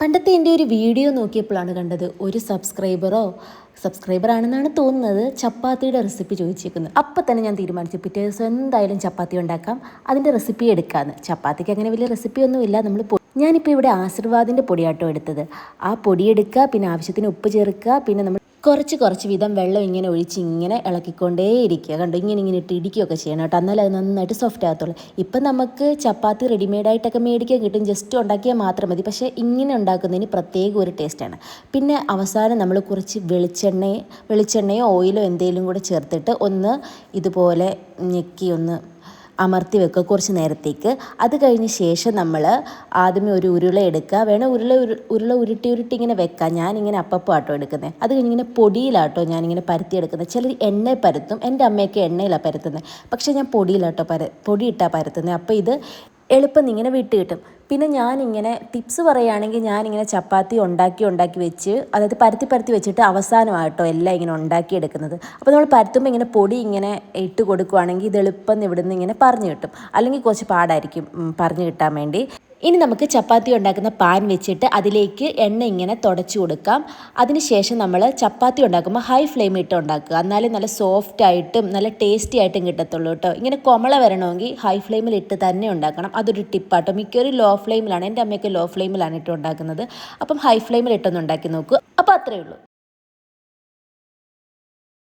പണ്ടത്തെ എൻ്റെ ഒരു വീഡിയോ നോക്കിയപ്പോഴാണ് കണ്ടത് ഒരു സബ്സ്ക്രൈബറാണെന്നാണ് തോന്നുന്നത്, ചപ്പാത്തിയുടെ റെസിപ്പി ചോദിച്ചേക്കുന്നത്. അപ്പം തന്നെ ഞാൻ തീരുമാനിച്ചു പിറ്റേ ദിവസം എന്തായാലും ചപ്പാത്തി ഉണ്ടാക്കാം, അതിൻ്റെ റെസിപ്പി എടുക്കാമെന്ന്. ചപ്പാത്തിക്ക് അങ്ങനെ വലിയ റെസിപ്പിയൊന്നുമില്ല. ഞാനിപ്പോൾ ഇവിടെ ആശീർവാദിൻ്റെ പൊടിയാട്ടോ എടുത്തത്. ആ പൊടിയെടുക്കുക, പിന്നെ ആവശ്യത്തിന് ഉപ്പ് ചേർക്കുക, പിന്നെ നമ്മൾ കുറച്ച് വീതം വെള്ളം ഇങ്ങനെ ഒഴിച്ച് ഇങ്ങനെ ഇളക്കിക്കൊണ്ടേ ഇരിക്കുക. കണ്ടോ, ഇങ്ങനെ ഇട്ട് ഇടിക്കുകയൊക്കെ ചെയ്യണം കേട്ടോ, എന്നാലും അത് നന്നായിട്ട് സോഫ്റ്റ് ആകത്തുള്ളൂ. ഇപ്പം നമുക്ക് ചപ്പാത്തി റെഡിമെയ്ഡായിട്ടൊക്കെ മേടിക്കാൻ കിട്ടും, ജസ്റ്റ് ഉണ്ടാക്കിയാൽ മാത്രം മതി. പക്ഷേ ഇങ്ങനെ ഉണ്ടാക്കുന്നതിന് പ്രത്യേക ഒരു ടേസ്റ്റാണ്. പിന്നെ അവസാനം നമ്മൾ കുറച്ച് വെളിച്ചെണ്ണയോ ഓയിലോ എന്തെങ്കിലും കൂടെ ചേർത്തിട്ട് ഒന്ന് ഇതുപോലെ ഞെക്കി ഒന്ന് അമർത്തി വെക്കുക കുറച്ച് നേരത്തേക്ക്. അത് കഴിഞ്ഞ ശേഷം നമ്മൾ ആദ്യമേ ഒരു ഉരുള എടുക്കുക. വേണം ഉരുള ഉരുട്ടി ഇങ്ങനെ വെക്കാം. ഞാനിങ്ങനെ അപ്പം ആട്ടോ എടുക്കുന്നത്. അത് കഴിഞ്ഞ് ഇങ്ങനെ പൊടിയിലാട്ടോ ഞാനിങ്ങനെ പരത്തിയെടുക്കുന്നത്. ചിലർ എണ്ണ പരത്തും, എൻ്റെ അമ്മയൊക്കെ എണ്ണയിലാണ് പരത്തുന്നത്. പക്ഷേ ഞാൻ പൊടിയിട്ടാണ് പരത്തുന്നത്. അപ്പോൾ ഇത് എളുപ്പം ഇങ്ങനെ വിട്ട് കിട്ടും. പിന്നെ ഞാനിങ്ങനെ ടിപ്സ് പറയുകയാണെങ്കിൽ ഞാനിങ്ങനെ ചപ്പാത്തി ഉണ്ടാക്കി വെച്ച്, അതായത് പരത്തി വെച്ചിട്ട് അവസാനമായിട്ടോ എല്ലാം ഇങ്ങനെ ഉണ്ടാക്കിയെടുക്കുന്നത്. അപ്പോൾ നമ്മൾ പരത്തുമ്പോൾ ഇങ്ങനെ പൊടി ഇങ്ങനെ ഇട്ട് കൊടുക്കുകയാണെങ്കിൽ ഇത് എളുപ്പം ഇവിടുന്ന് ഇങ്ങനെ പറഞ്ഞു കിട്ടും. അല്ലെങ്കിൽ കുറച്ച് പാടായിരിക്കും പറഞ്ഞു കിട്ടാൻ വേണ്ടി. ഇനി നമുക്ക് ചപ്പാത്തി ഉണ്ടാക്കുന്ന പാൻ വെച്ചിട്ട് അതിലേക്ക് എണ്ണ ഇങ്ങനെ തുടച്ചു കൊടുക്കാം. അതിനുശേഷം നമ്മൾ ചപ്പാത്തി ഉണ്ടാക്കുമ്പോൾ ഹൈ ഫ്ലെയിം ഇട്ട് ഉണ്ടാക്കുക, എന്നാലും നല്ല സോഫ്റ്റ് ആയിട്ടും നല്ല ടേസ്റ്റി ആയിട്ടും കിട്ടത്തുള്ളൂ കേട്ടോ. ഇങ്ങനെ കൊമള വരണമെങ്കിൽ ഹൈ ഫ്ലെയിമിൽ ഇട്ട് തന്നെ ഉണ്ടാക്കണം. അതൊരു ടിപ്പാട്ടോ. മിക്കവരും ലോ ഫ്ലെയിമിലാണ്, എൻ്റെ അമ്മയൊക്കെ ലോ ഫ്ലെയിമിലാണ് ഇട്ട് ഉണ്ടാക്കുന്നത്. അപ്പം ഹൈ ഫ്ലെയിമിൽ ഇട്ടൊന്ന് ഉണ്ടാക്കി നോക്കൂ. അപ്പോൾ അത്രയേ ഉള്ളൂ.